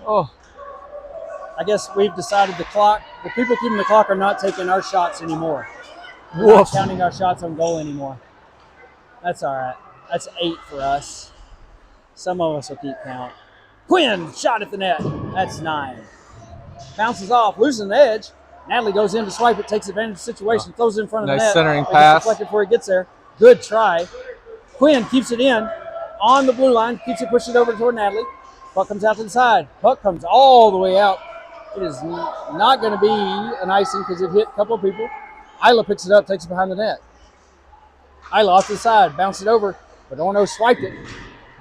Oh. I guess we've decided the people keeping the clock are not taking our shots anymore. We're Woof. not counting our shots on goal anymore. That's all right. That's 8 for us. Some of us will keep count. Quinn, shot at the net. That's 9. Bounces off, losing the edge. Natalie goes in to swipe it, takes advantage of the situation, throws it in front of the net. Nice centering It gets pass. deflected before he gets there. Good try. Quinn keeps it in on the blue line, keeps it, pushes it over toward Natalie. Puck comes out to the side. Puck comes all the way out. It is not going to be an icing because it hit a couple of people. Isla picks it up, takes it behind the net. Isla off to the side, bounces it over, but Orono swiped it.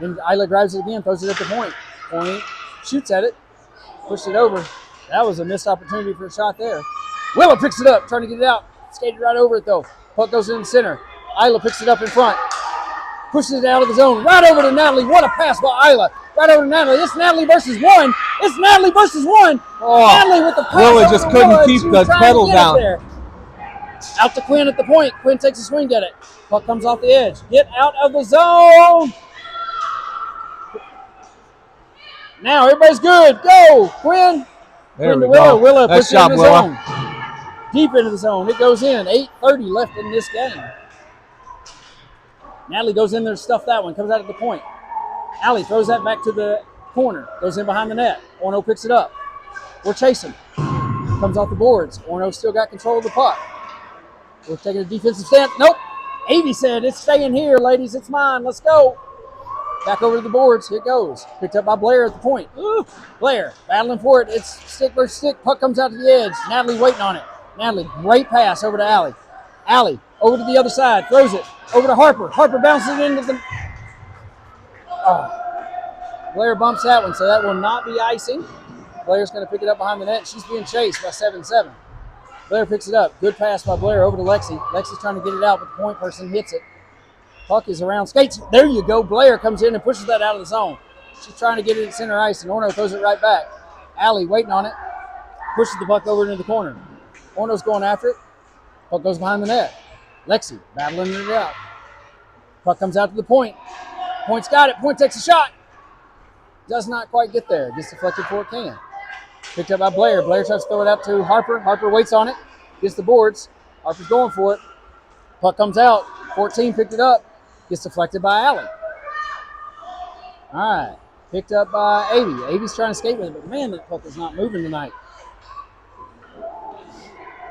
Then Isla grabs it again, throws it at the point. Point, shoots at it, pushed it over. That was a missed opportunity for a shot there. Willa picks it up, trying to get it out. Skated right over it though. Puck goes in the center. Isla picks it up in front. Pushes it out of the zone. Right over to Natalie. What a pass by Isla. Right over to Natalie. It's Natalie versus 1. It's Natalie versus 1. Oh, Natalie with the pass. Willa over just to couldn't Willa. keep She was the trying to pedal get it down. there. Out to Quinn at the point. Quinn takes a swing at it. Puck comes off the edge. Get out of the zone. Now everybody's good. Go, Quinn. There Quinn we to Willa. go. Willa Nice pushes it job, in the Willa. zone. Deep into the zone. It goes in. 8:30 left in this game. Natalie goes in there to stuff that one. Comes out at the point. Allie throws that back to the corner. Goes in behind the net. Orono picks it up. We're chasing. Comes off the boards. Orono still got control of the puck. We're taking a defensive stance. Nope. Avey said, it's staying here, ladies. It's mine. Let's go. Back over to the boards. Here it goes. Picked up by Blair at the point. Ooh. Blair battling for it. It's stick versus stick. Puck comes out to the edge. Natalie waiting on it. Natalie, great pass over to Allie. Allie, over to the other side. Throws it over to Harper. Harper bounces it into the... Oh. Blair bumps that one, so that will not be icing. Blair's going to pick it up behind the net. She's being chased by 7-7. Blair picks it up. Good pass by Blair over to Lexi. Lexi's trying to get it out, but the point person hits it. Puck is around skates. There you go. Blair comes in and pushes that out of the zone. She's trying to get it at center ice, and Orono throws it right back. Allie waiting on it. Pushes the puck over into the corner. Orono's going after it. Puck goes behind the net. Lexi battling it out. Puck comes out to the point. Point's got it. Point takes a shot. Does not quite get there. Gets deflected before it can. Picked up by Blair. Blair tries to throw it out to Harper. Harper waits on it. Gets the boards. Harper's going for it. Puck comes out. 14 picked it up. Gets deflected by Allie. All right. Picked up by Avey. Avey's trying to skate with it, but man, that puck is not moving tonight.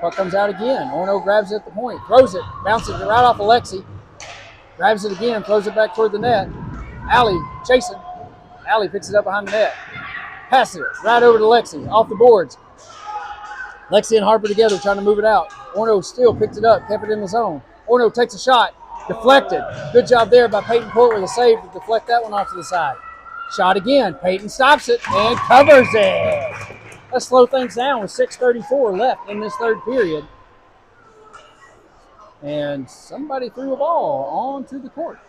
Puck comes out again. Orono grabs it at the point. Throws it. Bounces it right off of Lexi. Grabs it again. Throws it back toward the net. Allie chasing. Allie picks it up behind the net. Passes it right over to Lexi. Off the boards. Lexi and Harper together trying to move it out. Orono still picked it up. Kept it in the zone. Orono takes a shot. Deflected. Good job there by Peyton Port with a save to deflect that one off to the side. Shot again. Peyton stops it and covers it. Let's slow things down with 6:34 left in this third period. And somebody threw a ball onto the court.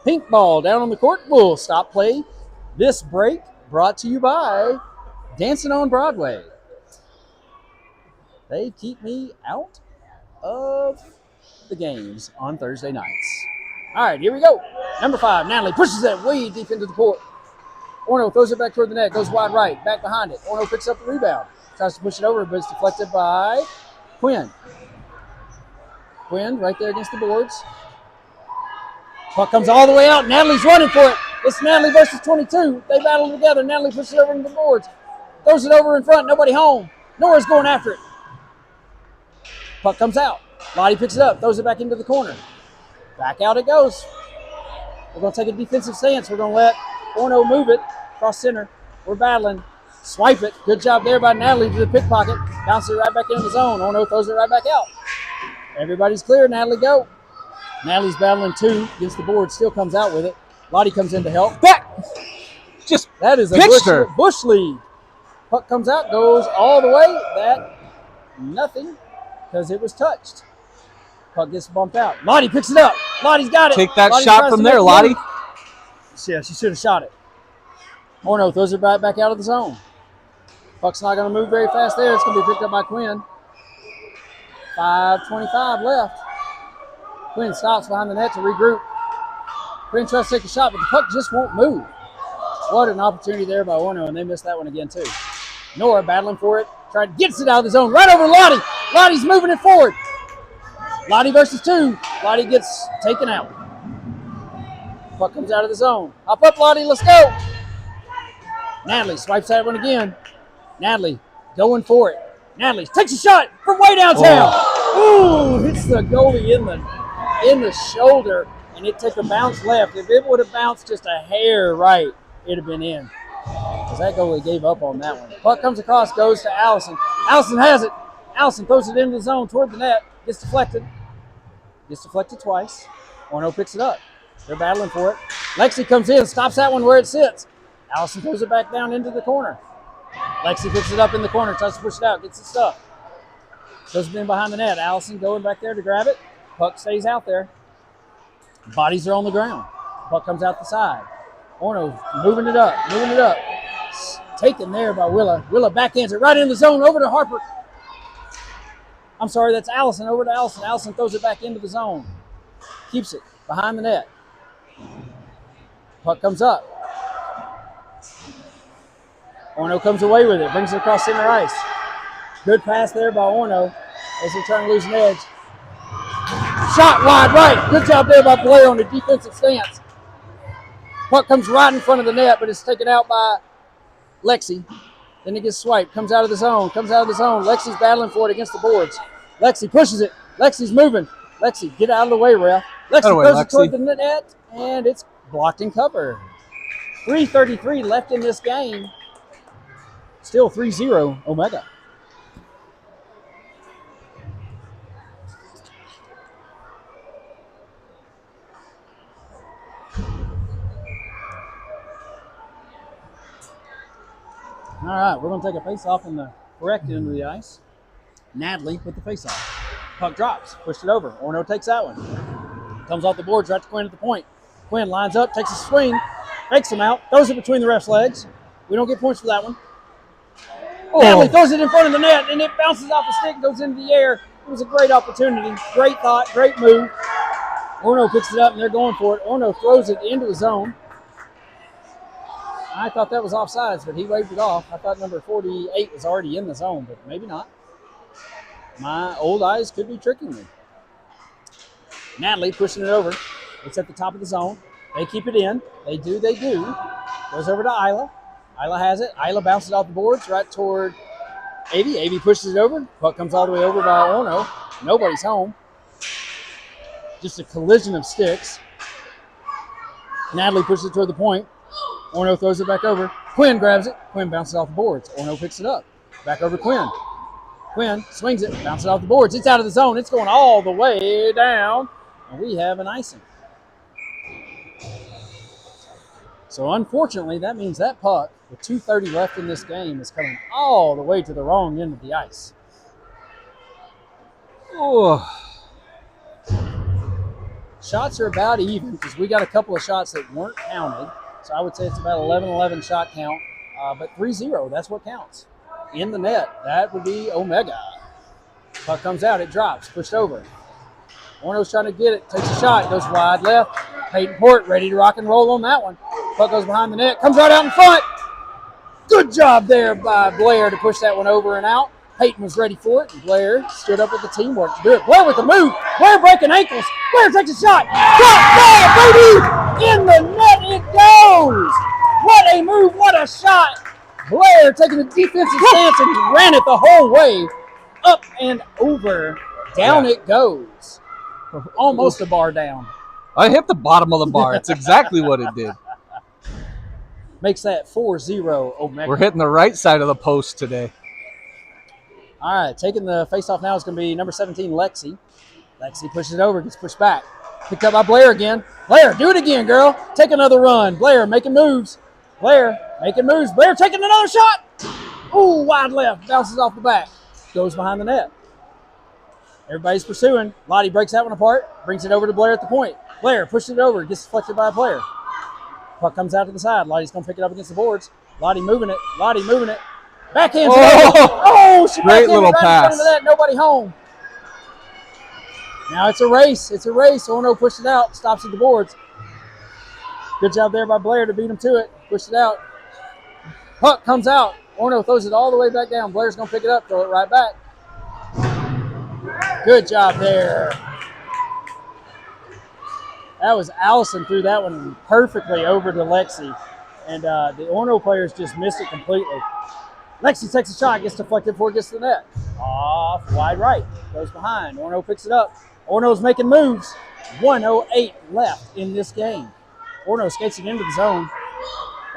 Pink ball down on the court. We'll stop play this break. Brought to you by Dancing on Broadway. They keep me out of the games on Thursday nights. All right, here we go. Number 5, Natalie pushes that way deep into the court. Orono throws it back toward the net, goes wide right, back behind it. Orono picks up the rebound, tries to push it over, but it's deflected by Quinn. Quinn right there against the boards. Puck comes all the way out. Natalie's running for it. It's Natalie versus 22. They battle together. Natalie pushes it over into the boards. Throws it over in front. Nobody home. Nora's going after it. Puck comes out. Lottie picks it up. Throws it back into the corner. Back out it goes. We're going to take a defensive stance. We're going to let Orono move it across center. We're battling. Swipe it. Good job there by Natalie to the pickpocket. Bounces it right back into the zone. Orono throws it right back out. Everybody's clear. Natalie, go. Natalie's battling 2 against the board. Still comes out with it. Lottie comes in to help. That just That is a pitched her. bush lead. Puck comes out, goes all the way. That, nothing, because it was touched. Puck gets bumped out. Lottie picks it up. Lottie's got it. Take that Lottie shot tries from to there, make Lottie. move. Yeah, she should have shot it. Orono throws it right back out of the zone. Puck's not going to move very fast there. It's going to be picked up by Quinn. 5:25 left. Quinn stops behind the net to regroup. Quinn tries to take a shot, but the puck just won't move. What an opportunity there by Orono, and they missed that one again too. Nora battling for it. Gets it out of the zone. Right over Lottie. Lottie's moving it forward. Lottie versus 2. Lottie gets taken out. Puck comes out of the zone. Hop up, Lottie. Let's go. Natalie swipes that one again. Natalie going for it. Natalie takes a shot from way downtown. Ooh, hits the goalie in the shoulder, and it took a bounce left. If it would have bounced just a hair right, it'd have been in. Because that goalie gave up on that one. Puck comes across, goes to Allison. Allison has it. Allison throws it into the zone toward the net. Gets deflected. Gets deflected twice. Orono picks it up. They're battling for it. Lexi comes in, stops that one where it sits. Allison throws it back down into the corner. Lexi picks it up in the corner, tries to push it out, gets it stuck. Goes in behind the net. Allison going back there to grab it. Puck stays out there. Bodies are on the ground. Puck comes out the side. Orono moving it up. Taken there by Willa. Willa backhands it right in the zone over to Harper. I'm sorry, that's Allison. Over to Allison. Allison throws it back into the zone. Keeps it behind the net. Puck comes up. Orono comes away with it. Brings it across center ice. Good pass there by Orono as they're trying to lose an edge. Shot wide right. Good job there by Blair on the defensive stance. Puck comes right in front of the net, but it's taken out by Lexi. Then it gets swiped. Comes out of the zone. Lexi's battling for it against the boards. Lexi pushes it. Lexi's moving. Lexi, get out of the way, ref. Lexi throws it toward the net, and it's blocked and covered. 3:33 left in this game. Still 3-0 Omega. All right, we're going to take a face-off on the correct end of the ice. Natalie with the face-off. Puck drops, pushed it over. Orono takes that one. Comes off the boards right to Quinn at the point. Quinn lines up, takes a swing, fakes him out, throws it between the ref's legs. We don't get points for that one. Natalie throws it in front of the net, and it bounces off the stick, goes into the air. It was a great opportunity, great thought, great move. Orono picks it up, and they're going for it. Orono throws it into the zone. I thought that was offsides, but he waved it off. I thought number 48 was already in the zone, but maybe not. My old eyes could be tricking me. Natalie pushing it over. It's at the top of the zone. They keep it in. They do. Goes over to Isla. Isla has it. Isla bounces off the boards right toward Avy. Avy pushes it over. Puck comes all the way over by Orono. Nobody's home. Just a collision of sticks. Natalie pushes it toward the point. Orono throws it back over. Quinn grabs it. Quinn bounces off the boards. Orono picks it up. Back over to Quinn. Quinn swings it, bounces off the boards. It's out of the zone. It's going all the way down. And we have an icing. So unfortunately, that means that puck, with 2:30 left in this game, is coming all the way to the wrong end of the ice. Oh. Shots are about even because we got a couple of shots that weren't counted. So I would say it's about 11-11 shot count. But 3-0, that's what counts. In the net, that would be Omega. Puck comes out, it drops, pushed over. Orono's trying to get it, takes a shot, goes wide left. Peyton Port ready to rock and roll on that one. Puck goes behind the net, comes right out in front. Good job there by Blair to push that one over and out. Peyton was ready for it, and Blair stood up with the teamwork to do it. Blair with the move. Blair breaking ankles. Blair takes a shot. Shot, ball, baby! In the net it goes. What a move, what a shot. Blair taking the defensive stance and ran it the whole way. Up and over. Down it goes. Almost a bar down. I hit the bottom of the bar. It's exactly what it did. Makes that 4-0 Omega. We're hitting the right side of the post today. All right, taking the face-off now is going to be number 17, Lexi. Lexi pushes it over, gets pushed back. Picked up by Blair again. Blair, do it again, girl. Take another run. Blair making moves. Blair making moves. Blair taking another shot. Ooh, wide left. Bounces off the back. Goes behind the net. Everybody's pursuing. Lottie breaks that one apart. Brings it over to Blair at the point. Blair pushes it over. Gets deflected by a player. Puck comes out to the side. Lottie's going to pick it up against the boards. Lottie moving it. Lottie moving it. Backhand. Oh, she great little right pass. In front of that. Nobody home. Now it's a race. It's a race. Orono pushed it out. Stops at the boards. Good job there by Blair to beat him to it. Pushed it out. Puck comes out. Orono throws it all the way back down. Blair's going to pick it up. Throw it right back. Good job there. That was Allison threw that one perfectly over to Lexi. And the Orono players just missed it completely. Lexi takes a shot, gets deflected before it gets to the net. Off, wide right. Goes behind. Orono picks it up. Orono's making moves. 1:08 left in this game. Orono skates it into the zone.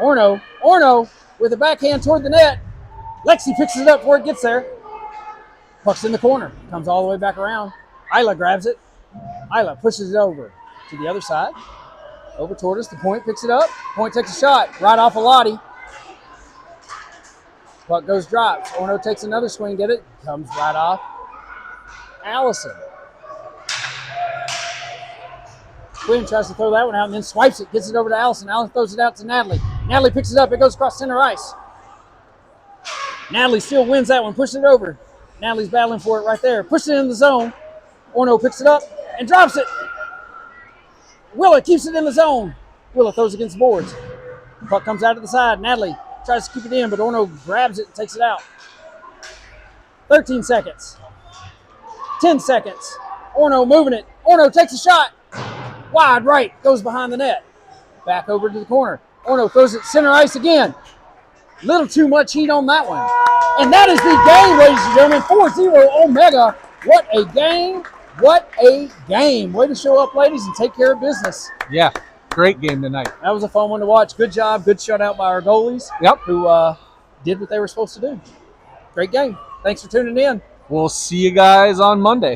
Orono with a backhand toward the net. Lexi picks it up before it gets there. Puck's in the corner. Comes all the way back around. Isla grabs it. Isla pushes it over to the other side. Over toward us. The point picks it up. Point takes a shot. Right off of Lottie. Puck goes drops. Orono takes another swing at it. Comes right off Allison. Quinn tries to throw that one out and then swipes it. Gets it over to Allison. Allison throws it out to Natalie. Natalie picks it up. It goes across center ice. Natalie still wins that one. Pushes it over. Natalie's battling for it right there. Pushes it in the zone. Orono picks it up and drops it. Willa keeps it in the zone. Willa throws it against the boards. Puck comes out to the side. Natalie tries to keep it in, but Orono grabs it and takes it out. 13 seconds. 10 seconds. Orono moving it. Orono takes a shot. Wide right. Goes behind the net. Back over to the corner. Orono throws it center ice again. Little too much heat on that one. And that is the game, ladies and gentlemen. 4-0 Omega. What a game. What a game. Way to show up, ladies, and take care of business. Yeah, great game tonight. That was a fun one to watch. Good job. Good shutout by our goalies. Yep. Who did what they were supposed to do. Great game. Thanks for tuning in. We'll see you guys on Monday.